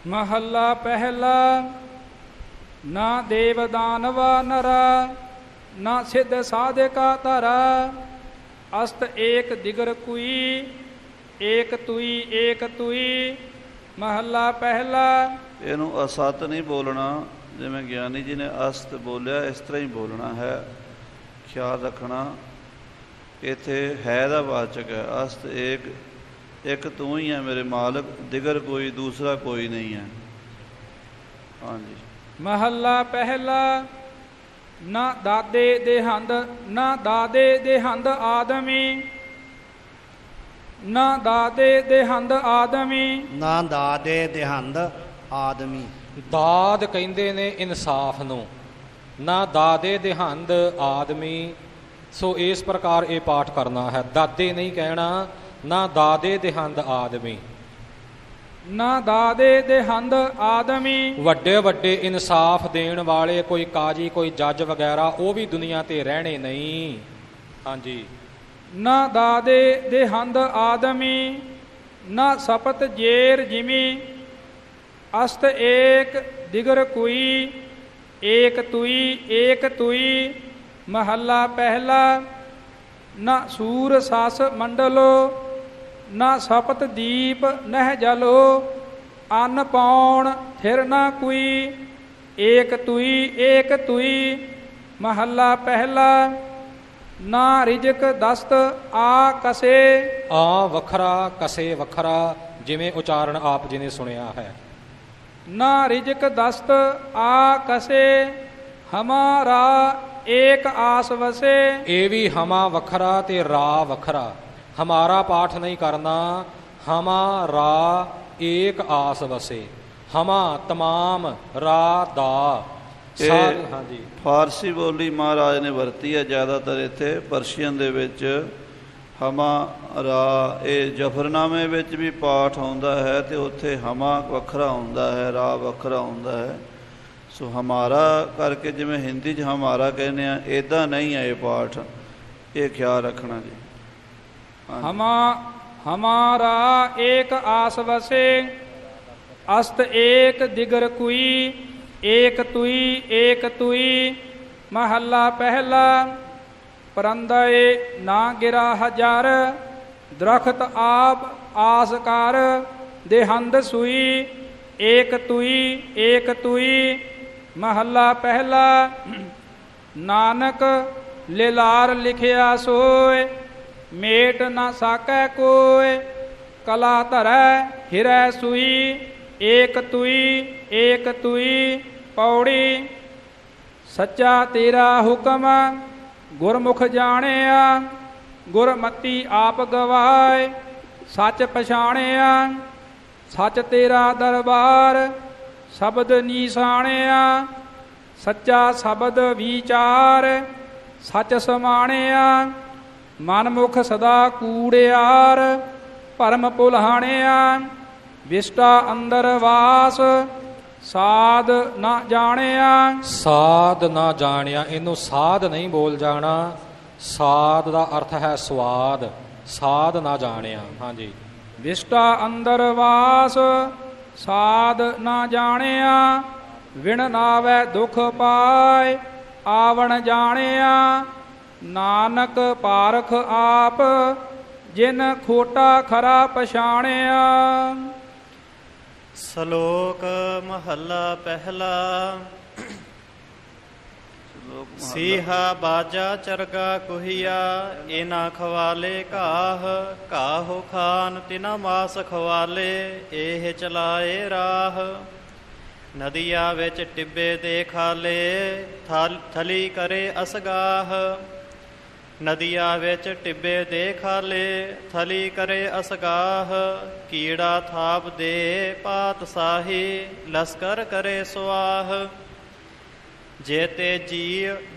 महला पहला। ना देव दानवा नरा, ना सिद्ध साधिका तरा। अस्त एक दिगर कुई, एक तुई एक तुई। महला पहला। ਇਹਨੂੰ ਅਸਤ ਨਹੀਂ ਬੋਲਣਾ, ਜਿਵੇਂ ਗਿਆਨੀ ਜੀ ਨੇ ਅਸਤ ਬੋਲਿਆ ਇਸ ਤਰ੍ਹਾਂ ਹੀ ਬੋਲਣਾ ਹੈ। ਖਿਆਲ ਰੱਖਣਾ, ਇੱਥੇ ਹੈ ਦਾ ਵਾਚਕ ਹੈ। ਅਸਤ ਏਕ, ਇੱਕ ਤੂੰ ਹੀ ਹੈ ਮੇਰੇ ਮਾਲਕ, ਦਿਗਰ ਕੋਈ ਦੂਸਰਾ ਕੋਈ ਨਹੀਂ ਹੈ। ਹਾਂਜੀ। महला पहला। ना दादे देहंद, ना दादे देहंद आदमी, ना दादे देहंद आदमी। ना दादे देहंद आदमी। ਦਾਦ ਕਹਿੰਦੇ ਨੇ ਇਨਸਾਫ ਨੂੰ, ਨਾ ਦਾਦੇ ਦੇਹੰਦ ਆਦਮੀ। ਸੋ ਇਸ ਪ੍ਰਕਾਰ ਇਹ ਪਾਠ ਕਰਨਾ ਹੈ। ਦਾਦੇ ਨਹੀਂ ਕਹਿਣਾ, ਨਾ ਦਾਦੇ ਦੇਹੰਦ ਆਦਮੀ। ਨਾ ਦਾਦੇ ਦੇਹੰਦ ਆਦਮੀ। ਵੱਡੇ ਵੱਡੇ ਇਨਸਾਫ ਦੇਣ ਵਾਲੇ ਕੋਈ ਕਾਜੀ, ਕੋਈ ਜੱਜ ਵਗੈਰਾ, ਉਹ ਵੀ ਦੁਨੀਆ ਤੇ ਰਹਿਣੇ ਨਹੀਂ। ਹਾਂਜੀ। ਨਾ ਦਾਦੇ ਦੇਹੰਦ ਆਦਮੀ, ਨਾ ਸਪਤ ਜੇਰ ਜਿਮੀ। ਅਸਤ ਏਕ ਦਿਗਰ ਕੁਈ, ਏਕ ਤੁਈ ਏਕ ਤੁਈ। ਮਹੱਲਾ ਪਹਿਲਾ। ਨਾ ਸੂਰ ਸਸ ਮੰਡਲੋ, ਨਾ ਸਪਤ ਦੀਪ ਨਹਿ ਜਲੋ। ਅੰਨ ਪਾਉਣ ਥਿਰ ਨਾ ਕੋਈ, ਏਕ ਤੁਈ ਏਕ ਤੁਈ। ਮਹੱਲਾ ਪਹਿਲਾ। ਨਾ ਰਿਜਕ ਦਸਤ ਆ ਕਸੇ। ਆ ਵੱਖਰਾ, ਕਸੇ ਵੱਖਰਾ, ਜਿਵੇਂ ਉਚਾਰਨ ਆਪ ਜੀ ਨੇ ਸੁਣਿਆ ਹੈ। ਨਾ ਰਿਜਕ ਦਸਤ ਆ ਕਸੇ, ਹਮਾਰਾ ਏਕ ਆਸ ਵਸੇ। ਇਹ ਵੀ ਹਮਾ ਵੱਖਰਾ ਤੇ ਰਾ ਵੱਖਰਾ। ਹਮਾਰਾ ਪਾਠ ਨਹੀਂ ਕਰਨਾ, ਹਮਾਰਾ ਏਕ ਆਸ ਵਸੇ। ਹਮਾ ਤਮਾਮ, ਰਾ ਦਾ। ਹਾਂਜੀ। ਫਾਰਸੀ ਬੋਲੀ ਮਹਾਰਾਜ ਨੇ ਵਰਤੀ ਹੈ ਜ਼ਿਆਦਾਤਰ। ਇੱਥੇ ਪਰਸ਼ੀਅਨ ਦੇ ਵਿੱਚ ਹਮਾ ਰਾ, ਇਹ ਜਫਰਨਾਮੇ ਵਿੱਚ ਵੀ ਪਾਠ ਆਉਂਦਾ ਹੈ ਅਤੇ ਉੱਥੇ ਹਮਾ ਵੱਖਰਾ ਹੁੰਦਾ ਹੈ, ਰਾ ਵੱਖਰਾ ਹੁੰਦਾ ਹੈ। ਸੋ ਹਮਾਰਾ ਕਰਕੇ ਜਿਵੇਂ ਹਿੰਦੀ 'ਚ ਹਮਾਰਾ ਕਹਿੰਦੇ ਆ, ਇੱਦਾਂ ਨਹੀਂ ਹੈ ਇਹ ਪਾਠ। ਇਹ ਖਿਆਲ ਰੱਖਣਾ ਜੀ। हमारा एक आस वसे। अस्त एक दिगर कुई, एक तुई एक तुई। महला पहला। परंदे ना गिरा हजार, दरख्त आप आस कर। देहंद सुई, एक तुई एक तुई। महला पहला। नानक लिलार लिखिया सोए, मेट न साकै कोय। कला धरै हिरै सुई, एक तुई एक तुई। पौड़ी। सच्चा तेरा हुक्म, गुरमुख जानिया। गुरमति आप गवाए, सच पछाणिया। सच तेरा दरबार, शब्द नीसाणिया। सच्चा शब्द विचार, सच समाणिया। ਮਨਮੁਖ ਸਦਾ ਕੂੜਿਆਰ, ਭਰਮ ਭੁਲਾਣਿਆ। ਵਿਸ਼ਟਾ ਅੰਦਰ ਵਾਸ, ਸਾਧ ਨਾ ਜਾਣਿਆ। ਸਾਧ ਨਾ ਜਾਣਿਆ, ਇਹਨੂੰ ਸਾਧ ਨਹੀਂ ਬੋਲ ਜਾਣਾ। ਸਾਧ ਦਾ ਅਰਥ ਹੈ ਸਵਾਦ। ਸਾਧ ਨਾ ਜਾਣਿਆ। ਹਾਂਜੀ। ਵਿਸ਼ਟਾ ਅੰਦਰ ਵਾਸ, ਸਾਧ ਨਾ ਜਾਣਿਆ। ਵਿਣ ਨਾਵੈ ਦੁਖ ਪਾਏ, ਆਵਣ ਜਾਣਿਆ। ਨਾਨਕ ਪਾਰਖ ਆਪ, ਜਿਨ ਖੋਟਾ ਖਰਾ ਪਛਾਣਿਆ। ਸ਼ਲੋਕ ਮਹੱਲਾ ਪਹਿਲਾ। ਸੀਹਾ ਬਾਜਾ ਚਰਗਾ ਕੁਹੀਆ, ਇਨਾ ਖਵਾਲੇ ਘਾਹ। ਘਾਹੋ ਖਾਨ ਤਿਨਾ ਮਾਸ ਖਵਾਲੇ, ਇਹ ਚਲਾਏ ਰਾਹ। ਨਦੀਆਂ ਵਿੱਚ ਟਿੱਬੇ ਦੇ ਖਾਲੇ, ਥਲੀ ਕਰੇ ਅਸਗਾਹ। ਨਦੀਆਂ ਵਿੱਚ ਟਿੱਬੇ ਦੇ ਖਾਲੇ, ਥਲੀ ਕਰੇ ਅਸਗਾਹ। ਕੀੜਾ ਥਾਪ ਦੇ ਪਾਤਸ਼ਾਹੀ, ਲਸਕਰ ਕਰੇ ਸੁਆਹ। ਜੇ ਤੇ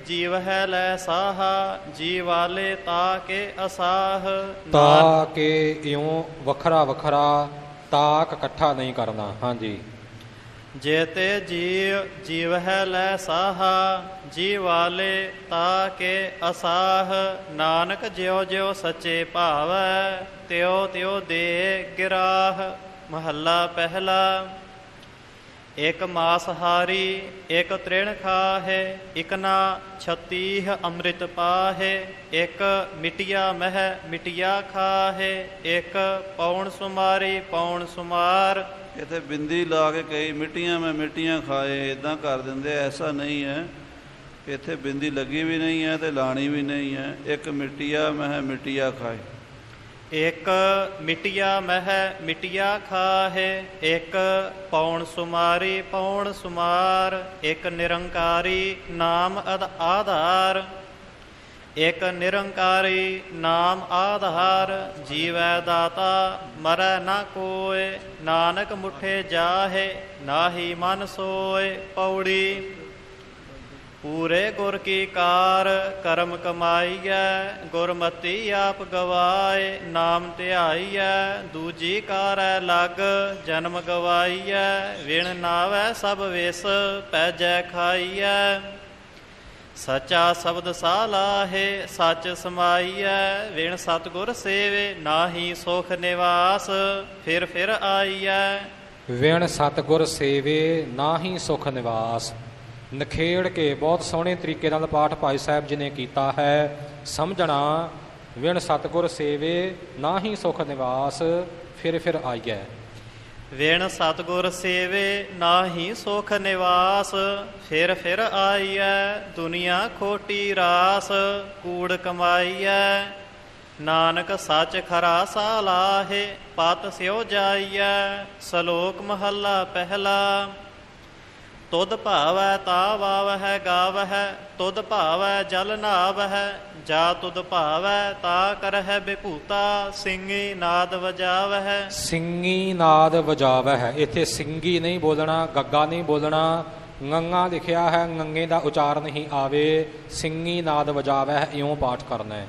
ਜੀਵ ਹੈ ਲੈ ਸਾਹਾ, ਜੀ ਵਾਲੇ ਤਾ ਕੇ ਅਸਾਹ। ਤਾ ਕੇ ਇਉਂ ਵੱਖਰਾ ਵੱਖਰਾ, ਤਾਕ ਇਕੱਠਾ ਨਹੀਂ ਕਰਨਾ। ਹਾਂਜੀ। ਜੇ ਤੇ ਜੀਵ ਹੈ ਲੈ ਸਾਹਾ, ਜੀ ਵਾਲੇ ਤਾ ਕੇ ਅਸਾਹ। ਨਾਨਕ ਜਿਉ ਜਿਉ ਸੱਚੇ ਭਾਵੈ, ਤਿਉ ਤਿਉ ਦੇ ਗਿਰਾਹ। ਮਹੱਲਾ ਪਹਿਲਾ। ਇਕ ਮਾਸਹਾਰੀ ਇਕ ਤ੍ਰਿਣ ਖਾਹੇ, ਇਕ ਨਾ 36 ਅੰਮ੍ਰਿਤ ਪਾਹੇ, ਇਕ ਮਿਟਿਆ ਮਹਿ ਮਿਟਿਆ ਖਾਹੇ, ਇਕ ਪੌਣ ਸੁਮਾਰੀ ਪੌਣ ਸੁਮਾਰ। ਇੱਥੇ ਬਿੰਦੀ ਲਾ ਕੇ ਕਈ ਮਿੱਟੀਆਂ ਮੈਂ ਮਿੱਟੀਆਂ ਖਾਏ ਇੱਦਾਂ ਕਰ ਦਿੰਦੇ, ਐਸਾ ਨਹੀਂ ਹੈ। ਇੱਥੇ ਬਿੰਦੀ ਲੱਗੀ ਵੀ ਨਹੀਂ ਹੈ ਤੇ ਲਾਣੀ ਵੀ ਨਹੀਂ ਹੈ। ਇੱਕ ਮਿੱਟੀਆ ਮਹਿ ਮਿੱਟੀਆ ਖਾਏ, ਇਕ ਮਿਟਿਆ ਮਹਿ ਮਿਟਿਆ ਖਾਹੇ, ਇਕ ਪੌਣ ਸੁਮਾਰੀ ਪੌਣ ਸੁਮਾਰ, ਇਕ ਨਿਰੰਕਾਰੀ ਨਾਮ ਆਧਾਰ, ਇਕ ਨਿਰੰਕਾਰੀ ਨਾਮ ਆਧਾਰ। ਜੀਵੈ ਦਾਤਾ ਮਰੈ ਨਾ ਕੋਇ, ਨਾਨਕ ਮੁਠੇ ਜਾਹੇ ਨਾਹੀ ਮਨ ਸੋਇ। ਪੌੜੀ ਪੂਰੇ ਗੁਰ ਕੀ ਕਾਰ ਕਰਮ ਕਮਾਈਐ, ਗੁਰਮਤੀ ਆਪ ਗਵਾਏ ਨਾਮ ਧਿਆਈਐ। ਦੂਜੀ ਕਾਰੈ ਲਗ ਜਨਮ ਗਵਾਈਐ, ਵਿਣ ਨਾਵੈ ਸਭ ਵਿਸ ਪੈਜੈ ਖਾਈਐ। ਸੱਚਾ ਸ਼ਬਦ ਸਾਲਾਹੇ ਸੱਚ ਸਮਾਈਐ, ਵਿਣ ਸਤਿਗੁਰ ਸੇਵੇ ਨਾਹੀ ਸੁਖ ਨਿਵਾਸ ਫਿਰ ਆਈਐ। ਵਿਣ ਸਤਿਗੁਰ ਸੇਵੇ ਨਾਹੀ ਸੁਖ ਨਿਵਾਸ। ਨਖੇੜ ਕੇ ਬਹੁਤ ਸੋਹਣੇ ਤਰੀਕੇ ਨਾਲ ਪਾਠ ਭਾਈ ਸਾਹਿਬ ਜੀ ਨੇ ਕੀਤਾ ਹੈ। ਸਮਝਣਾ ਵਿਣ ਸਤਿਗੁਰ ਸੇਵੇ ਨਾਹੀ ਸੁਖ ਨਿਵਾਸ ਫਿਰ ਆਈਐ। ਵਿਣ ਸਤਿਗੁਰ ਸੇਵੇ ਨਾਹੀ ਸੁਖ ਨਿਵਾਸ ਫਿਰ ਆਈਐ। ਦੁਨੀਆ ਖੋਟੀ ਰਾਸ ਕੂੜ ਕਮਾਈਐ, ਨਾਨਕ ਸੱਚ ਖਰਾ ਸਾਲਾਹੇ ਪਤ ਸਿਓ ਜਾਈਐ। ਸ਼ਲੋਕ ਮਹੱਲਾ ਪਹਿਲਾ। ਤੁਧ ਭਾਵੈ ਤਾ ਵਾਵਹਿ ਗਾਵਹਿ, ਤੁਧ ਭਾਵੈ ਜਲ ਨਾਵਹਿ, ਜਾ ਤੁਧ ਭਾਵੈ ਤਾ ਕਰਹਿ ਬਿਭੂਤਾ। ਸਿੰਘੀ ਨਾਦ ਵਜਾਵਹਿ, ਸਿੰਘੀ ਨਾਦ ਵਜਾਵਹਿ। ਇੱਥੇ ਸਿੰਘੀ ਨਹੀਂ ਬੋਲਣਾ, ਗੱਗਾ ਨਹੀਂ ਬੋਲਣਾ, ਗੰਗਾ ਲਿਖਿਆ ਹੈ, ਗੰਗੇ ਦਾ ਉਚਾਰਨ ਹੀ ਆਵੇ। ਸਿੰਘੀ ਨਾਦ ਵਜਾਵਹਿ ਇਉਂ ਪਾਠ ਕਰਨਾ ਹੈ।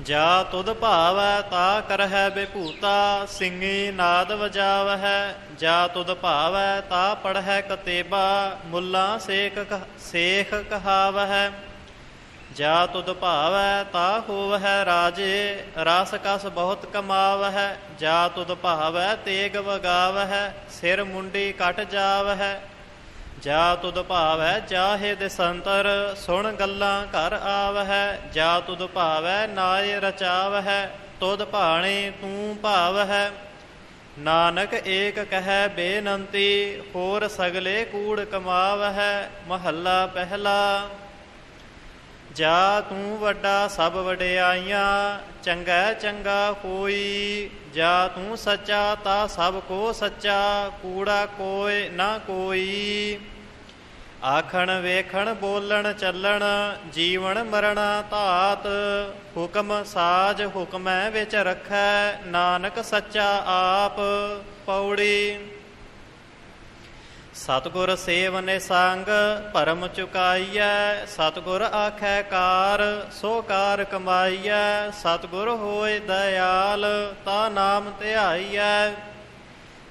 ਜਾ ਤੁਧ ਭਾਵੈ ਤਾ ਕਰਹਿ ਬਿਭੂਤਾ। ਸਿੰਘੀ ਨਾਦ ਵਜਾਵਹਿ, ਜਾ ਤੁਧ ਭਾਵੈ ਤਾ ਪੜ੍ਹੈ ਕਤੇਬਾ। ਮੁੱਲਾ ਸੇਖ ਕਹਾਵਹਿ, ਜਾ ਤੁਧ ਭਾਵੈ ਤਾ ਹੋਵਹਿ ਰਾਜੇ। ਰਸ ਕਸ ਬਹੁਤ ਕਮਾਵਹਿ, ਜਾ ਤੁਧ ਭਾਵੈ ਤੇਗ ਵਗਾਵਹਿ। ਸਿਰ ਮੁੰਡੀ ਕਟ ਜਾਵਹਿ, ਜਾ ਤੁਧ ਭਾਵੈ ਜਾਹੇ ਦਿਸੰਤਰ। ਸੁਣ ਗੱਲਾਂ ਘਰ ਆਵਹਿ, ਜਾ ਤੁਧ ਭਾਵੈ ਨਾਏ ਰਚਾਵਹਿ। ਤੁਧ ਭਾਣੇ ਤੂੰ ਭਾਵਹਿ, ਨਾਨਕ ਏਕ ਕਹਿ ਬੇਨੰਤੀ। ਹੋਰ ਸਗਲੇ ਕੂੜ ਕਮਾਵਹਿ। ਮਹੱਲਾ ਪਹਿਲਾ। ਜਾ ਤੂੰ ਵੱਡਾ ਸਭ ਵਡਿਆਈਆਂ, ਚੰਗਾ ਚੰਗਾ ਕੋਈ। ਜਾ ਤੂੰ ਸੱਚਾ ਤਾ ਸਭ ਕੋ ਸੱਚਾ, ਕੂੜਾ ਕੋਇ ਨਾ ਕੋਈ। ਆਖਣ ਵੇਖਣ ਬੋਲਣ ਚੱਲਣ, ਜੀਵਨ ਮਰਣਾ ਧਾਤ। ਹੁਕਮ ਸਾਜ ਹੁਕਮੈ ਵਿੱਚ ਰੱਖੈ, ਨਾਨਕ ਸੱਚਾ ਆਪ। ਪੌੜੀ ਸਤਿਗੁਰ ਸੇਵ ਨਿਸੰਗ ਭਰਮ ਚੁਕਾਈਐ। ਸਤਿਗੁਰ ਆਖੈ ਕਾਰ ਸੋ ਕਾਰ ਕਮਾਈਐ। ਸਤਿਗੁਰ ਹੋਏ ਦਇਆਲ ਤਾ ਨਾਮ ਧਿਆਈਐ।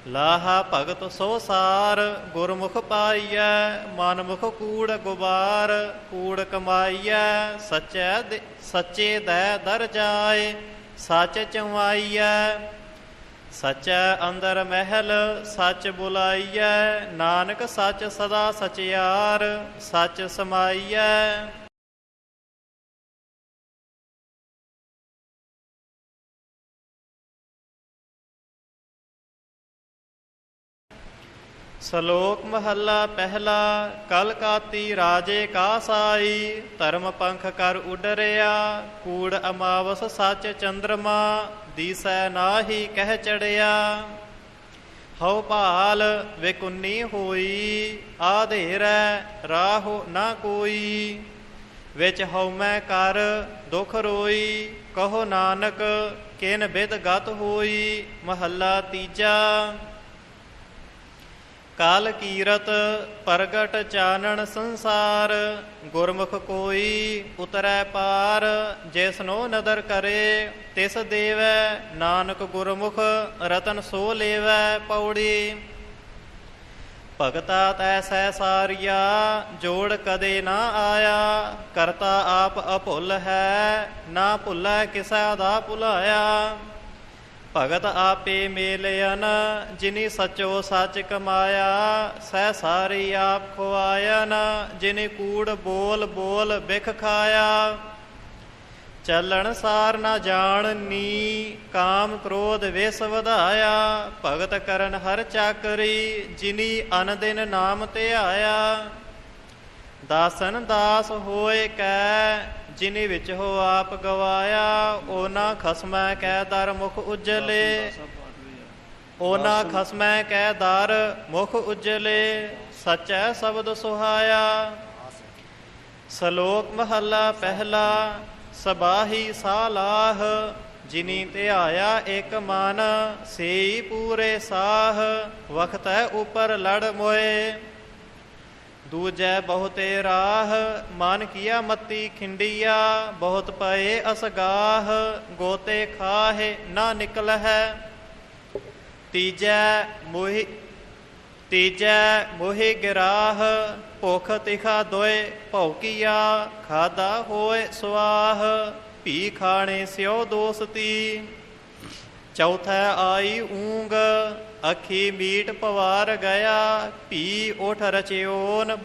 ਲਾਹਾ ਭਗਤ ਸੋ ਸਾਰ ਗੁਰਮੁਖ ਪਾਈਐ। ਮਨਮੁਖ ਕੂੜ ਗੁਬਾਰ ਕੂੜ ਕਮਾਈਐ। ਸੱਚੇ ਦੈ ਦਰ ਜਾਏ ਸੱਚ ਚਵਾਈਐ। ਸੱਚੈ ਅੰਦਰ ਮਹਿਲ ਸੱਚ ਬੁਲਾਈਐ। ਨਾਨਕ ਸੱਚ ਸਦਾ ਸਚਿਆਰ ਸੱਚ ਸਮਾਈਐ। ਸ਼ਲੋਕ ਮਹੱਲਾ ਪਹਿਲਾ। ਕਲ ਕਾਤੀ ਰਾਜੇ ਕਾ ਸਾਈ, ਧਰਮ ਪੰਖ ਕਰ ਉਡਰਿਆ। ਕੂੜ ਅਮਾਵਸ ਸੱਚ ਚੰਦਰਮਾ, ਦੀਸੈ ਨਾਹੀ ਕਹਿ ਚੜਿਆ। ਹਉ ਭਾਲ ਵੇਕੁੰਨੀ ਹੋਈ, ਆਧੇਰੈ ਰਾਹੋ ਨਾ ਕੋਈ। ਵਿੱਚ ਹਉਮੈ ਕਰ ਦੁਖ ਰੋਈ, ਕਹੋ ਨਾਨਕ ਕਿਨ ਬਿਦ ਗਤ ਹੋਈ। ਮਹੱਲਾ ਤੀਜਾ। ਕਾਲ ਕੀਰਤ ਪ੍ਰਗਟ ਚਾਨਣ ਸੰਸਾਰ, ਗੁਰਮੁਖ ਕੋਈ ਉਤਰੈ ਪਾਰ। ਜਿਸਨੋ ਨਦਰ ਕਰੇ ਤਿਸ ਦੇਵੈ, ਨਾਨਕ ਗੁਰਮੁਖ ਰਤਨ ਸੋ ਲੇਵੈ। ਪੌੜੀ ਭਗਤਾ ਤੈਸੈ ਸਾਰੀਆ, ਜੋੜ ਕਦੇ ਨਾ ਆਇਆ। ਕਰਤਾ ਆਪ ਅਭੁੱਲ ਹੈ, ਨਾ ਭੁੱਲੈ ਕਿਸੈ ਦਾ ਭੁਲਾਇਆ। ਭਗਤ ਆਪੇ ਮੇਲਿਆਨ ਜਿਨੀ ਸਚੋ ਸਚ ਕਮਾਇਆ ਸਹਿ ਸਾਰੀ ਆਪ ਖਵਾਇਨ ਜਿਨੀ ਕੂੜ ਬੋਲ ਬੋਲ ਬਿਖ ਖਾਇਆ ਚੱਲਣ ਸਾਰ ਨਾ ਜਾਣਨੀ ਕਾਮ ਕ੍ਰੋਧ ਵਿਸ ਵਧਾਇਆ ਭਗਤ ਕਰਨ ਹਰ ਚਾਕਰੀ ਜਿਨੀ ਅਨ ਦਿਨ ਨਾਮ ਧਿਆਇਆ ਦਾਸਨ ਦਾਸ ਹੋਏ ਕੈ ਜਿਨੀ ਵਿੱਚ ਹੋ ਆਪ ਗਵਾਇਆ ਉਹਨਾਂ ਖਸਮੈ ਕੈ ਦਰ ਮੁਖ ਉਜਲੇ ਉਹਨਾਂ ਖਸਮੈ ਕੈ ਦਰ ਮੁਖ ਉਜਲੇ ਸਚੈ ਸ਼ਬਦ ਸੁਹਾਇਆ ਸ਼ਲੋਕ ਮਹੱਲਾ ਪਹਿਲਾ ਸਬਾਹੀ ਸਾਲਾਹ ਜਿਨੀ ਧਿਆਇਆ ਇਕ ਮਨ ਸੇਈ ਪੂਰੇ ਸਾਹ ਵਖਤੈ ਉਪਰ ਲੜ ਮੋਏ ਦੂਜੈ ਬਹੁਤੇ ਰਾਹ ਮਨ ਕੀਆ ਮਤੀ ਖਿੰਡੀਆ ਬਹੁਤ ਪਏ ਅਸਗਾਹ ਗੋਤੇ ਖਾਹੇ ਨਾ ਨਿਕਲ ਹੈ ਤੀਜੈ ਮੋਹਿ ਗਿਰਾਹ ਭੁਖ ਤਿਖਾ ਦੋਏ ਭੌਕੀਆ ਖਾਦਾ ਹੋਏ ਸਵਾਹ ਭੀ ਖਾਣੇ ਸਿਓ ਦੋਸਤੀ ਚੌਥਾ ਆਈ ਊਂਗ ਅੱਖੀ ਮੀਟ ਪਵਾਰ ਗਿਆ ਭੀ ਉਠ ਰਚਿਓਨ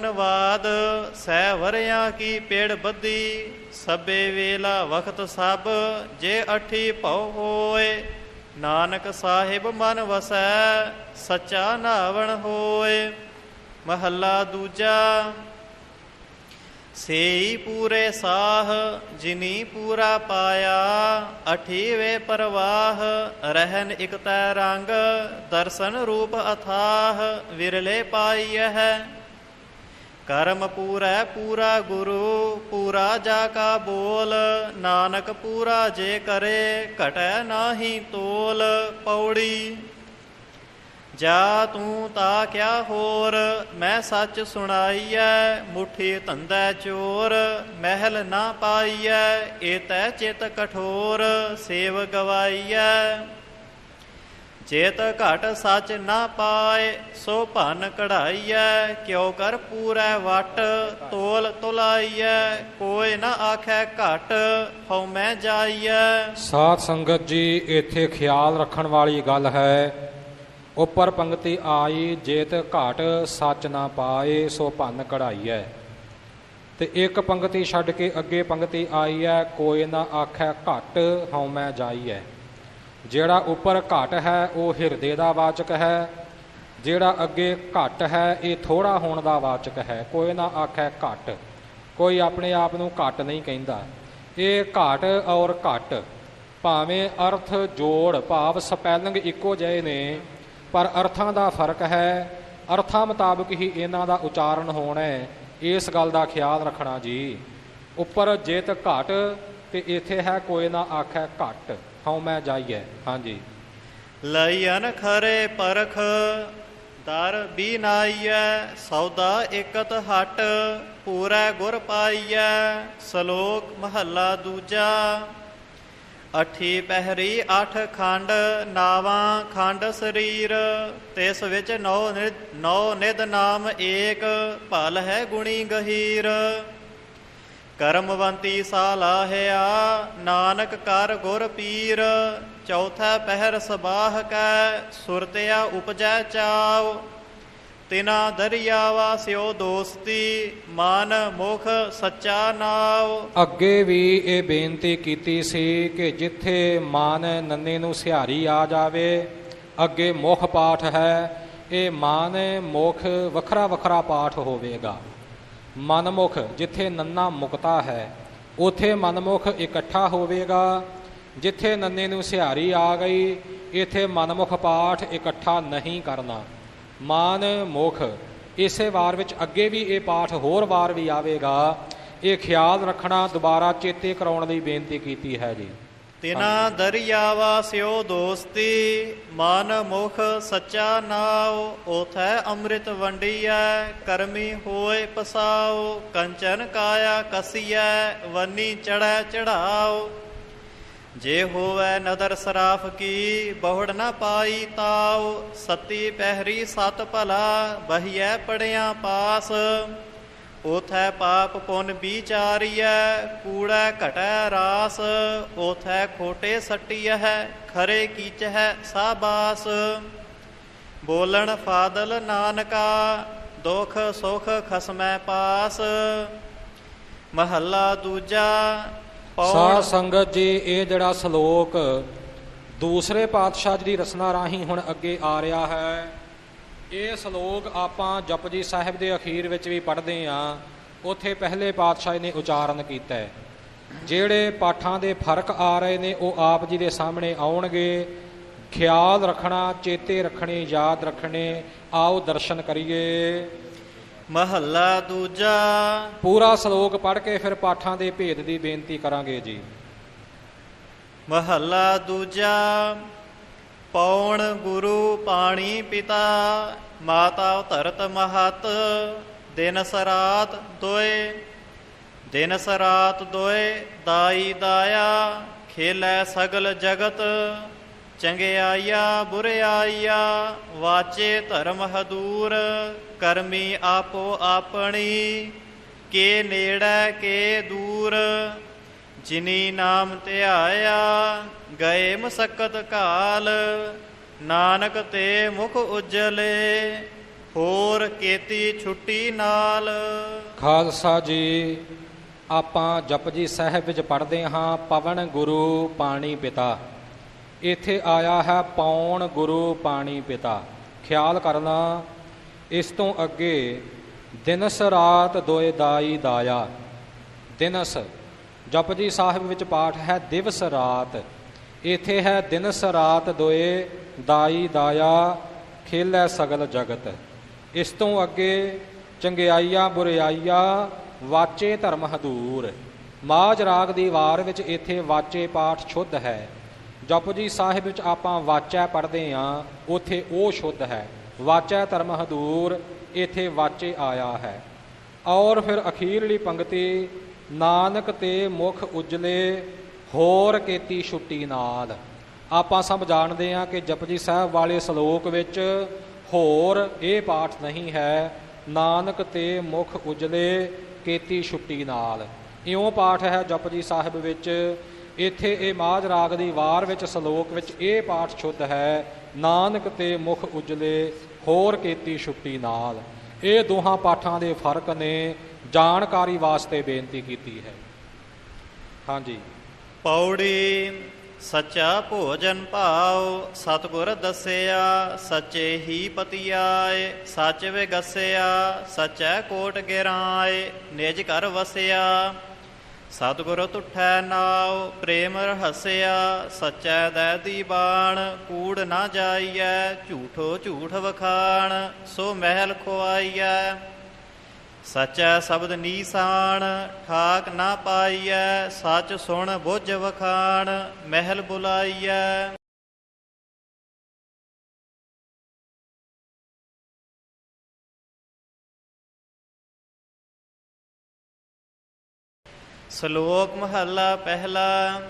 ਵਾਦ ਸਹਿ ਵਰਿਆਂ ਕੀ ਪੇੜ ਬੱਧੀ ਸਭੇ ਵੇਲਾ ਵਖਤ ਸਭ ਜੇ ਅਠੀ ਭਉ ਹੋਏ ਨਾਨਕ ਸਾਹਿਬ ਮਨ ਵਸੈ ਸੱਚਾ ਨਾਵਣ ਹੋਏ ਮਹੱਲਾ ਦੂਜਾ ਸੇਈ ਪੂਰੇ ਸਾਹ ਜਿਨੀ ਪੂਰਾ ਪਾਇਆ ਅਠੀਵੇ ਪਰਵਾਹ ਰਹਿਨ ਇਕ ਤੈ ਰੰਗ ਦਰਸ਼ਨ ਰੂਪ ਅਥਾਹ ਵਿਰਲੇ ਪਾਈਐ ਕਰਮ ਪੂਰੈ ਪੂਰਾ ਗੁਰੂ ਪੂਰਾ ਜਾ ਕਾ ਬੋਲ ਨਾਨਕ ਪੂਰਾ ਜੇ ਕਰੇ ਘਟੈ ਨਾਹੀ ਤੋਲ ਪੌੜੀ ਜਾ ਤੂੰ ਤਾ ਕਿਆ ਹੋਰ ਮੈਂ ਸੱਚ ਸੁਣਾਈਐ ਮੁੱਠੀ ਧੰਦਾ ਚੋਰ ਮਹਿਲ ਨਾ ਪਾਈਐ ਏਤੈ ਚਿਤ ਕਠੋਰ ਸੇਵ ਗਵਾਈਐ ਚੇਤ ਘਟ ਸੱਚ ਨਾ ਪਾਏ ਸੋ ਭਨ ਕਢਾਈਐ ਕਿਉ ਕਰ ਪੂਰੈ ਵਟ ਤੋਲ ਤੁਲਾਈਐ ਕੋਈ ਨਾ ਆਖੈ ਘਟ ਹਉ ਮੈਂ ਜਾਈਐ। ਸਾਧ ਸੰਗਤ ਜੀ ਇੱਥੇ ਖਿਆਲ ਰੱਖਣ ਵਾਲੀ ਗੱਲ ਹੈ। ਉੱਪਰ ਪੰਕਤੀ ਆਈ ਜੇਤ ਘਾਟ ਸੱਚ ਨਾ ਪਾਏ ਸੋ ਭੰਨ ਕਢਾਈਐ, ਤੇ ਇੱਕ ਪੰਕਤੀ ਛੱਡ ਕੇ ਅੱਗੇ ਪੰਕਤੀ ਆਈ ਹੈ ਕੋਈ ਨਾ ਆਖੈ ਘਟ ਹਉ ਮੈਂ ਜਾਈਐ। ਜਿਹੜਾ ਉੱਪਰ ਘਟ ਹੈ ਉਹ ਹਿਰਦੇ ਦਾ ਵਾਚਕ ਹੈ, ਜਿਹੜਾ ਅੱਗੇ ਘਟ ਹੈ ਇਹ ਥੋੜ੍ਹਾ ਹੋਣ ਦਾ ਵਾਚਕ ਹੈ। ਕੋਈ ਨਾ ਆਖੈ ਘਟ, ਕੋਈ ਆਪਣੇ ਆਪ ਨੂੰ ਘਟ ਨਹੀਂ ਕਹਿੰਦਾ। ਇਹ ਘਾਟ ਔਰ ਘਟ ਭਾਵੇਂ ਅਰਥ ਜੋੜ ਭਾਵ ਸਪੈਲਿੰਗ ਇੱਕੋ ਜਿਹੇ ਨੇ, ਪਰ ਅਰਥਾਂ ਦਾ ਫਰਕ ਹੈ। ਅਰਥਾਂ ਮੁਤਾਬਕ ਹੀ ਇਹਨਾਂ ਦਾ ਉਚਾਰਨ ਹੋਣਾ ਹੈ, ਇਸ ਗੱਲ ਦਾ ਖਿਆਲ ਰੱਖਣਾ ਜੀ। ਉੱਪਰ ਜੇਤ ਘਟ ਤੇ ਇੱਥੇ ਹੈ ਕੋਈ ਨਾ ਆਖੈ ਘਟ ਹਉ ਮੈਂ ਜਾਈਐ। ਹਾਂਜੀ। ਲਈਨ ਖਰੇ ਪਰਖ ਦਰ ਬੀਨਾਈਐ ਸੌਦਾ ਇਕਤ ਹਟ ਪੂਰਾ ਗੁਰ ਪਾਈਐ। ਸ਼ਲੋਕ ਮਹੱਲਾ ਦੂਜਾ। ਅਠੀ ਪਹਿਰੀ 8 ਖੰਡ ਨਾਵਾਂ ਖੰਡ ਸਰੀਰ ਤਿਸ ਵਿੱਚ ਨੌ ਨਿਧ ਨਾਮ ਏਕ ਭਲ ਹੈ ਗੁਣੀ ਗਹੀਰ। ਕਰਮਵੰਤੀ ਸਾਲਾਹਿਆ ਨਾਨਕ ਕਰ ਗੁਰ ਪੀਰ। ਚੌਥਾ ਪਹਿਰ ਸਬਾਹ ਕੈ ਸੁਰਤਿਆ ਉਪਜੈ ਚਾਵ ਤਿਨਾ ਦਰਿਆਵਾ ਸਿਓ ਦੋਸਤੀ ਮਨ ਮੁਖ ਸੱਚਾ ਨਾਵ। ਅੱਗੇ ਵੀ ਇਹ ਬੇਨਤੀ ਕੀਤੀ ਸੀ ਕਿ ਜਿੱਥੇ ਮਨ ਨੰਨੇ ਨੂੰ ਸਿਹਾਰੀ ਆ ਜਾਵੇ, ਅੱਗੇ ਮੁਖ ਪਾਠ ਹੈ, ਇਹ ਮਨ ਮੁਖ ਵੱਖਰਾ ਵੱਖਰਾ ਪਾਠ ਹੋਵੇਗਾ। ਮਨਮੁਖ ਜਿੱਥੇ ਨੰਨਾ ਮੁਕਤਾ ਹੈ ਉੱਥੇ ਮਨਮੁਖ ਇਕੱਠਾ ਹੋਵੇਗਾ। ਜਿੱਥੇ ਨੰਨੇ ਨੂੰ ਸਿਹਾਰੀ ਆ ਗਈ ਇੱਥੇ ਮਨਮੁਖ ਪਾਠ ਇਕੱਠਾ ਨਹੀਂ ਕਰਨਾ। ਮਨ ਮੁਖ ਇਸੇ ਵਾਰ ਵਿੱਚ ਅੱਗੇ ਵੀ ਇਹ ਪਾਠ ਹੋਰ ਵਾਰ ਵੀ ਆਵੇਗਾ। ਇਹ ਖਿਆਲ ਰੱਖਣਾ, ਦੁਬਾਰਾ ਚੇਤੇ ਕਰਾਉਣ ਲਈ ਬੇਨਤੀ ਕੀਤੀ ਹੈ ਜੀ। ਤਿਨਾ ਦਰਿਆਵਾ ਸਿਓ ਦੋਸਤੀ ਮਨ ਮੁਖ ਸੱਚਾ ਨਾਉ। ਓਥੈ ਅੰਮ੍ਰਿਤ ਵੰਡੀਐ ਕਰਮੀ ਹੋਏ ਪਸਾਉ। ਕੰਚਨ ਕਾਇਆ ਕਸੀਐ ਵੰਨੀ ਚੜੈ ਚੜਾਉ। ਜੇ ਹੋਵੈ ਨਦਰ ਸਰਾਫ ਕੀ ਬਹੁੜ ਨਾ ਪਾਈ ਤਾਉ। ਸਤੀ ਪਹਿਰੀ 7 ਭਲਾ ਬਹੀਐ ਪੜਿਆ ਪਾਸ ਉਥੈ ਪਾਪ ਪੁੰਨ ਵਿਚਾਰੀਐ, ਕੂੜੈ ਘਟੈ ਰਾਸ, ਉਥੈ ਖੋਟੇ ਸੱਟੀਐ, ਖਰੇ ਕੀਚਹਿ ਸਾਬਾਸ। ਬੋਲਣ ਫਾਦਲ ਨਾਨਕਾ, ਦੁਖ ਸੁਖ ਖਸਮੈ ਪਾਸ। ਮਹੱਲਾ ਦੂਜਾ। ਸਾਧ ਸੰਗਤ ਜੀ, ਇਹ ਜਿਹੜਾ ਸ਼ਲੋਕ ਦੂਸਰੇ ਪਾਤਸ਼ਾਹ ਜੀ ਦੀ ਰਚਨਾ ਰਾਹੀਂ ਹੁਣ ਅੱਗੇ ਆ ਰਿਹਾ ਹੈ, ਇਹ ਸ਼ਲੋਕ ਆਪਾਂ ਜਪਜੀ ਸਾਹਿਬ ਦੇ ਅਖੀਰ ਵਿੱਚ ਵੀ ਪੜ੍ਹਦੇ ਹਾਂ। ਉੱਥੇ ਪਹਿਲੇ ਪਾਤਸ਼ਾਹ ਜੀ ਨੇ ਉਚਾਰਨ ਕੀਤਾ ਹੈ। ਜਿਹੜੇ ਪਾਠਾਂ ਦੇ ਫਰਕ ਆ ਰਹੇ ਨੇ ਉਹ ਆਪ ਜੀ ਦੇ ਸਾਹਮਣੇ ਆਉਣਗੇ। ਖਿਆਲ ਰੱਖਣਾ, ਚੇਤੇ ਰੱਖਣੇ, ਯਾਦ ਰੱਖਣੇ। ਆਓ ਦਰਸ਼ਨ ਕਰੀਏ। ਮਹੱਲਾ ਦੂਜਾ। ਪੂਰਾ ਸ਼ਲੋਕ ਪੜ੍ਹ ਕੇ ਫਿਰ ਪਾਠਾਂ ਦੇ ਭੇਦ ਦੀ ਬੇਨਤੀ ਕਰਾਂਗੇ ਜੀ। ਮਹੱਲਾ ਦੂਜਾ। ਪੌਣ ਗੁਰੂ ਪਾਣੀ ਪਿਤਾ, ਮਾਤਾ ਧਰਤ ਮਹਤ, ਦਿਨ ਸਰਾਤ ਦੋਏ। ਦਿਨ ਸਰਾਤ ਦੋਏ ਦਾਈ ਦਾਇਆ, ਖੇਲੈ ਸਗਲ ਜਗਤ। ਚੰਗਿਆਈਆ ਬੁਰਿਆਈਆ, ਵਾਚੇ ਧਰਮ ਹਦੂਰ। ਕਰਮੀ ਆਪੋ ਆਪਣੀ, ਕੇ ਨੇੜੇ ਕੇ ਦੂਰ। ਜਿਨੀ ਨਾਮ ਧਿਆਇਆ, ਗਏ ਮਸਕਤ ਕਾਲ। ਨਾਨਕ ਤੇ ਮੁਖ ਉਜਲੇ, ਹੋਰ ਕੀਤੀ ਛੁੱਟੀ ਨਾਲ। ਖਾਲਸਾ ਜੀ, ਆਪਾਂ ਜਪਜੀ ਸਾਹਿਬ ਵਿੱਚ ਪੜ੍ਹਦੇ ਹਾਂ ਪਵਨ ਗੁਰੂ ਪਾਣੀ ਪਿਤਾ। ਇੱਥੇ ਆਇਆ ਹੈ ਪੌਣ ਗੁਰੂ ਪਾਣੀ ਪਿਤਾ। ਖਿਆਲ ਕਰਨਾ, ਇਸ ਤੋਂ ਅੱਗੇ ਦਿਨਸ ਰਾਤ ਦੋਏ ਦਾਈ ਦਾਇਆ। ਦਿਨਸ ਜਪਜੀ ਸਾਹਿਬ ਵਿੱਚ ਪਾਠ ਹੈ ਦਿਵਸ ਰਾਤ, ਇੱਥੇ ਹੈ ਦਿਨਸ ਰਾਤ ਦੋਏ ਦਾਈ ਦਾਇਆ, ਖੇਲੈ ਸਗਲ ਜਗਤ। ਇਸ ਤੋਂ ਅੱਗੇ ਚੰਗਿਆਈਆ ਬੁਰਿਆਈਆ, ਵਾਚੇ ਧਰਮ ਹਦੂਰ। ਮਾਝ ਰਾਗ ਦੀ ਵਾਰ ਵਿੱਚ ਇੱਥੇ ਵਾਚੇ ਪਾਠ ਸ਼ੁੱਧ ਹੈ। ਜਪਜੀ ਸਾਹਿਬ ਵਿੱਚ ਆਪਾਂ ਵਾਚੈ ਪੜ੍ਹਦੇ ਹਾਂ, ਉੱਥੇ ਉਹ ਸ਼ੁੱਧ ਹੈ। ਵਾਚੈ ਧਰਮ ਹਦੂਰ, ਇੱਥੇ ਵਾਚੇ ਆਇਆ ਹੈ। ਔਰ ਫਿਰ ਅਖੀਰਲੀ ਪੰਕਤੀ, ਨਾਨਕ ਤੇ ਮੁਖ ਉਜਲੇ, ਹੋਰ ਕੀਤੀ ਛੁੱਟੀ ਨਾਲ। ਆਪਾਂ ਸਭ ਜਾਣਦੇ ਹਾਂ ਕਿ ਜਪਜੀ ਸਾਹਿਬ ਵਾਲੇ ਸ਼ਲੋਕ ਵਿੱਚ ਹੋਰ ਇਹ ਪਾਠ ਨਹੀਂ ਹੈ। ਨਾਨਕ ਤੇ ਮੁਖ ਉਜਲੇ, ਕੀਤੀ ਛੁੱਟੀ ਨਾਲ ਇਉਂ ਪਾਠ ਹੈ ਜਪਜੀ ਸਾਹਿਬ ਵਿੱਚ। ਇੱਥੇ ਇਹ ਮਾਝ ਰਾਗ ਦੀ ਵਾਰ ਵਿੱਚ ਸ਼ਲੋਕ ਵਿੱਚ ਇਹ ਪਾਠ ਸ਼ੁੱਧ ਹੈ, ਨਾਨਕ ਤੇ ਮੁਖ ਉਜਲੇ, ਹੋਰ ਕੀਤੀ ਛੁੱਟੀ ਨਾਲ। ਇਹ ਦੋਹਾਂ ਪਾਠਾਂ ਦੇ ਫਰਕ ਨੇ, ਜਾਣਕਾਰੀ ਵਾਸਤੇ ਬੇਨਤੀ ਕੀਤੀ ਹੈ। ਹਾਂਜੀ। ਪੌੜੀ। ਸੱਚਾ ਭੋਜਨ ਭਾਉ, ਸਤਿਗੁਰ ਦੱਸਿਆ, ਸੱਚੇ ਹੀ ਪਤੀਆਏ। ਸੱਚ ਵਿਗਸਿਆ, ਸੱਚੈ ਕੋਟ ਗਿਰਾਏ, ਨਿਜ ਘਰ ਵਸਿਆ। ਸਤਿਗੁਰ ਤੁਠੈ ਨਾਉ, ਪ੍ਰੇਮ ਰਹਸਿਆ। ਸੱਚੈ ਦੈ ਦੀ ਬਾਣ, ਕੂੜ ਨਾ ਜਾਈਐ। ਝੂਠੋ ਝੂਠ ਵਖਾਣ, ਸੋ ਮਹਿਲ ਖੁਆਈਐ। ਸੱਚੈ ਸ਼ਬਦ ਨੀਸਾਨ, ਠਾਕ ਨਾ ਪਾਈਐ। ਸੱਚ ਸੁਣ ਬੁੱਝ ਵਖਾਣ, ਮਹਿਲ ਬੁਲਾਈਐ। ਸ਼ਲੋਕ ਮਹੱਲਾ ਪਹਿਲਾ।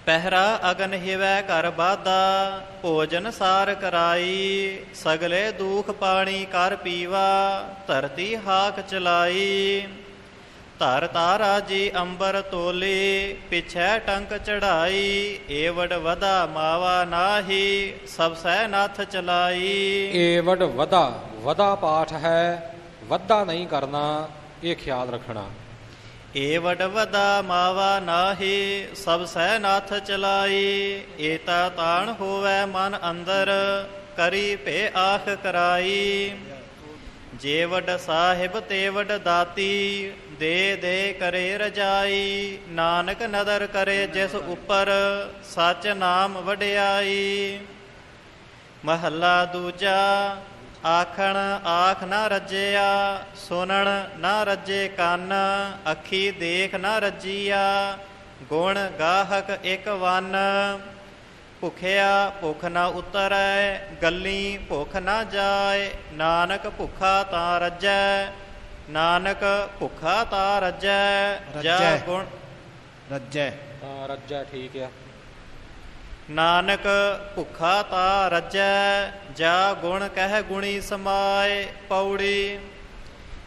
ਪਹਿਰਾ ਅਗਨ ਹਿਵੈ ਘਰ ਬਾਧਾ, ਭੋਜਨ ਸਾਰ ਕਰਾਈ। ਸਗਲੇ ਦੂਖ ਪਾਣੀ ਕਰ ਪੀਵਾ, ਧਰਤੀ ਹਾਕ ਚਲਾਈ। ਧਰ ਤਾਰਾ ਜੀ ਅੰਬਰ ਤੋਲੀ, ਪਿਛੈ ਟੰਕ ਚੜਾਈ। ਏਵਡ ਵਧਾ ਮਾਵਾ ਨਾਹੀ, ਸਭ ਸਹਿ ਨਾਥ ਚਲਾਈ। ਏਵਡ ਵਧਾ, ਵਧਾ ਪਾਠ ਹੈ, ਵਧਾ ਨਹੀਂ ਕਰਨਾ, ਇਹ ਖਿਆਲ ਰੱਖਣਾ। ਏਵਡ ਵਧਾ ਮਾਵਾ ਨਾਹੀ, ਸਭ ਸਹਿ ਨਾਥ ਚਲਾਈ। ਏਤਾ ਤਾਣ ਹੋਵੈ ਮਨ ਅੰਦਰ, ਕਰੀ ਭੇ ਆਖ ਕਰਾਈ। ਜੇ ਵਡ ਸਾਹਿਬ ਤੇ ਵਡ ਦਾਤੀ, ਦੇ ਦੇ ਕਰੇ ਰਜਾਈ। ਨਾਨਕ ਨਦਰ ਕਰੇ ਜਿਸ ਉੱਪਰ, ਸੱਚ ਨਾਮ ਵਡਿਆਈ। ਮਹੱਲਾ ਦੂਜਾ। ਆਖਣ ਆਖ ਨਾ ਰੱਜਿਆ, ਸੁਣਨ ਨਾ ਰੱਜੇ ਕੰਨ। ਅੱਖੀ ਦੇਖ ਨਾ ਰੱਜੀਆ, ਗੁਣ ਗਾਹਕ ਇੱਕ ਵੰਨ। ਭੁਖਿਆ ਭੁੱਖ ਨਾ ਉਤਰੈ, ਗੱਲੀ ਭੁੱਖ ਨਾ ਜਾਏ। ਨਾਨਕ ਭੁੱਖਾ ਤਾਂ ਰੱਜੈ, ਨਾਨਕ ਭੁੱਖਾ ਤਾਂ ਰੱਜੈ। ਜਾ ਗੁਣ ਰੱਜੈ, ਰੱਜੈ ਠੀਕ ਹੈ। ਨਾਨਕ ਭੁੱਖਾ ਤਾ ਰੱਜੈ, ਜਾ ਗੁਣ ਕਹਿ ਗੁਣੀ ਸਮਾਏ। ਪੌੜੀ।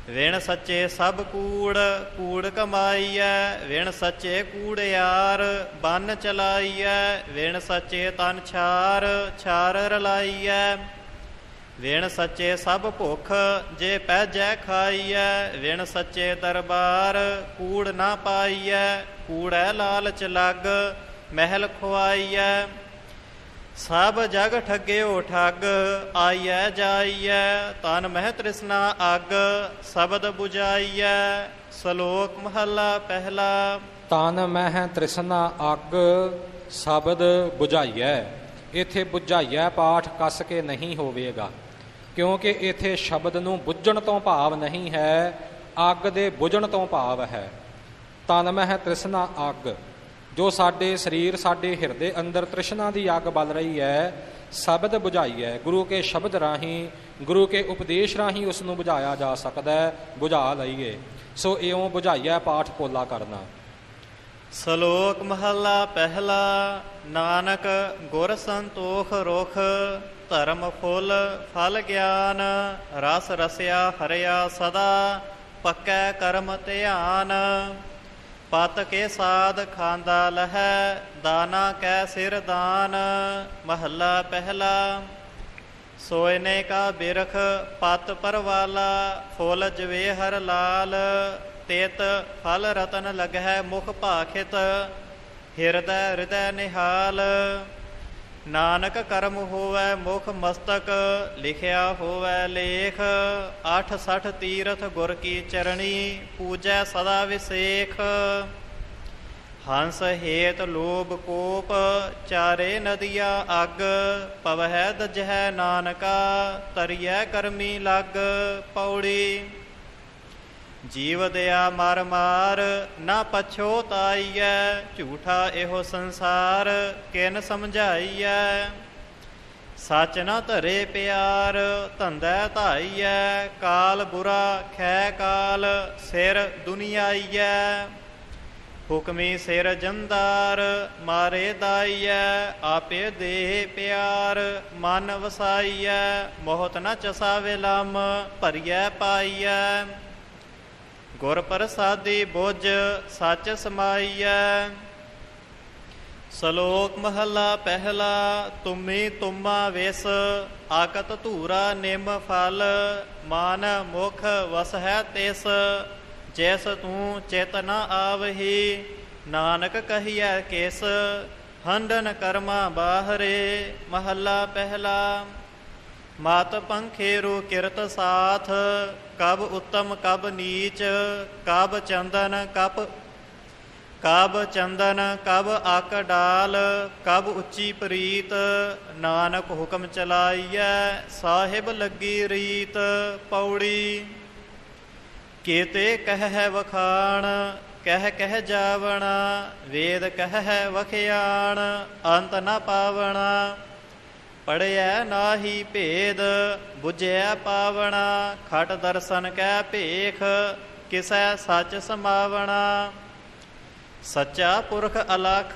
ਵਿਣ ਸੱਚੇ ਸਭ ਕੂੜ ਕੂੜ ਕਮਾਈਐ, ਵਿਣ ਸੱਚੇ ਕੂੜਿਆਰ ਬੰਨ ਚਲਾਈਐ, ਵਿਣ ਸੱਚੇ ਤਨ ਛਾਰ ਛਾਰ ਰਲਾਈਐ, ਵਿਣ ਸੱਚੇ ਸਭ ਭੁੱਖ ਜੇ ਪਹਿਜੈ ਖਾਈਐ, ਵਿਣ ਸੱਚੇ ਦਰਬਾਰ ਕੂੜ ਨਾ ਪਾਈਐ, ਕੂੜੈ ਲਾਲਚ ਲੱਗ ਮਹਿਲ ਖੁਆਈਐ, ਸਭ ਜਗ ਠੱਗਿਓ ਠੱਗ ਆਈਐ ਜਾਈਐ, ਤਨ ਮਹਿ ਤ੍ਰਿਸ਼ਨਾ ਅੱਗ ਸ਼ਬਦ 부ਝਾਈਐ। ਸ਼ਲੋਕ ਮਹੱਲਾ ਪਹਿਲਾ। ਤਨ ਮਹਿ ਤ੍ਰਿਸ਼ਨਾ ਅੱਗ ਸ਼ਬਦ 부ਝਾਈਐ। ਇੱਥੇ 부ਝਾਈਐ ਪਾਠ ਕੱਸ ਕੇ ਨਹੀਂ ਹੋਵੇਗਾ, ਕਿਉਂਕਿ ਇੱਥੇ ਸ਼ਬਦ ਨੂੰ ਬੁੱਝਣ ਤੋਂ ਭਾਵ ਨਹੀਂ ਹੈ, ਅੱਗ ਦੇ ਬੁਝਣ ਤੋਂ ਭਾਵ ਹੈ। ਤਨ ਮਹਿ ਤ੍ਰਿਸ਼ਨਾ ਅੱਗ, ਜੋ ਸਾਡੇ ਸਰੀਰ ਸਾਡੇ ਹਿਰਦੇ ਅੰਦਰ ਤ੍ਰਿਸ਼ਨਾ ਦੀ ਅੱਗ ਬਲ ਰਹੀ ਹੈ, ਸ਼ਬਦ 부ਝਾਈ ਹੈ। ਗੁਰੂ ਕੇ ਸ਼ਬਦ ਰਾਹੀਂ, ਗੁਰੂ ਕੇ ਉਪਦੇਸ਼ ਰਾਹੀਂ ਉਸ ਨੂੰ 부ਝਾਇਆ ਜਾ ਸਕਦਾ ਹੈ, 부ਝਾ ਲਈਏ। ਸੋ ਇਉਂ 부ਝਾਈਐ ਪਾਠ ਪੋਲਾ ਕਰਨਾ। ਸ਼ਲੋਕ ਮਹੱਲਾ ਪਹਿਲਾ। ਨਾਨਕ ਗੁਰ ਸੰਤੋਖ ਰੁਖ, ਧਰਮ ਫੁੱਲ ਫਲ ਗਿਆਨ, ਰਸ ਰਸਿਆ ਹਰਿਆ ਸਦਾ, ਪੱਕੈ ਕਰਮ ਧਿਆਨ, ਪਤ ਕੇ ਸਾਧ ਖਾਂਦਾ ਲਹੈ, ਦਾਨਾ ਕੈ ਸਿਰ ਦਾਨ। ਮਹੱਲਾ ਪਹਿਲਾ। ਸੋਇਨੇ ਕਾ ਬਿਰਖ ਪਤ ਪਰਵਾਲਾ, ਫੁੱਲ ਜਵੇ ਹਰ ਲਾਲ, ਤੇਤ ਫਲ ਰਤਨ ਲਗਹਿ ਮੁਖ ਭਾਖਿਤ, ਹਿਰਦੈ ਹਿਰਦੈ ਨਿਹਾਲ। ਨਾਨਕ ਕਰਮ ਹੋਵੈ ਮੁਖ ਮਸਤਕ, ਲਿਖਿਆ ਹੋਵੈ ਲੇਖ, 68 ਤੀਰਥ ਗੁਰ ਕੀ ਚਰਣੀ, ਪੂਜੈ ਸਦਾ ਵਿਸੇਖ। ਹੰਸ ਹੇਤ ਲੋਭ ਕੋਪ, ਚਾਰੇ ਨਦੀਆਂ ਅੱਗ, ਪਵਹਿ ਦਜਹਿ ਨਾਨਕਾ, ਤਰੀਐ ਕਰਮੀ ਲਗ। ਪੌੜੀ। ਜੀਵ ਦਿਆ ਮਰ ਮਾਰ, ਨਾ ਪਛੋਤਾਈਐ, ਝੂਠਾ ਇਹੋ ਸੰਸਾਰ, ਕਿਨ ਸਮਝਾਈਐ। ਸੱਚ ਨਾ ਧਰੇ ਪਿਆਰ, ਧੰਦਾ ਧਾਈਐ, ਕਾਲ ਬੁਰਾ ਖੈ ਕਾਲ, ਸਿਰ ਦੁਨੀਆਈਐ। ਹੁਕਮੀ ਸਿਰ ਜੰਦਾਰ, ਮਾਰੇ ਦਾਈਐ, ਆਪੇ ਦੇ ਪਿਆਰ, ਮਨ ਵਸਾਈਐ। ਮੋਹਤ ਨਾ ਚਸਾਵੇ ਲੰਮ, ਭਰੀਐ ਪਾਈਐ। ਗੁਰ ਪ੍ਰਸਾਦੀ ਬੁੱਝ ਸੱਚ ਸਮਾਈਐ। ਸ਼ਲੋਕ ਮਹੱਲਾ ਪਹਿਲਾ। ਤੁਮੀ ਤੁਮਾ ਵਿਸ, ਆਕਤ ਧੂਰਾ ਨਿਮ ਫਲ, ਮਨ ਮੁਖ ਵਸਹਿ ਤਿਸ, ਜੈਸ ਤੂੰ ਚਿਤ ਨ ਆਵਹੀ। ਨਾਨਕ ਕਹੀਐ ਕਿਸ, ਹੰਡਨ ਕਰਮਾ ਬਾਹਰੇ। ਮਹੱਲਾ ਪਹਿਲਾ। ਮਤ ਪੰਖੇਰੂ ਕਿਰਤ ਸਾਥ, ਕਬ ਉੱਤਮ ਕਬ ਨੀਚ, ਕਬ ਚੰਦਨ ਕਬ ਅਕ ਡਾਲ, ਕਬ ਉੱਚੀ ਪ੍ਰੀਤ। ਨਾਨਕ ਹੁਕਮ ਚਲਾਈਐ, ਸਾਹਿਬ ਲੱਗੀ ਰੀਤ। ਪੌੜੀ। ਕੀਤੇ ਕਹਿ ਵਖਾਣ, ਕਹਿ ਜਾਵਣਾ, ਵੇਦ ਕਹਿ ਵਖਿਆਣ, ਅੰਤ ਨ ਪਾਵਣਾ। ਪੜਿਐ ਨਾਹੀ ਭੇਦ, ਬੁਝਿਆ ਪਾਵਣਾ, ਖਟ ਦਰਸ਼ਨ ਕੈ ਭੇਖ, ਕਿਸੈ ਸੱਚ ਸਮਾਵਣਾ। ਸੱਚਾ ਪੁਰਖ ਅਲਖ,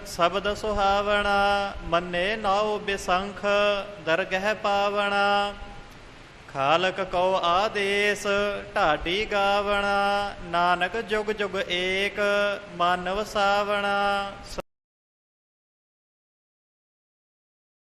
ਸ਼ਬਦ ਸੁਹਾਵਣਾ, ਮੰਨੇ ਨਾਉ ਬਿਸੰਖ, ਦਰਗਹਿ ਪਾਵਣਾ। ਖਾਲਕ ਕਉ ਆਦੇਸ, ਢਾਡੀ ਗਾਵਣਾ, ਨਾਨਕ ਜੁਗ ਜੁਗ ਏਕ, ਮਨ ਵਸਾਵਣਾ।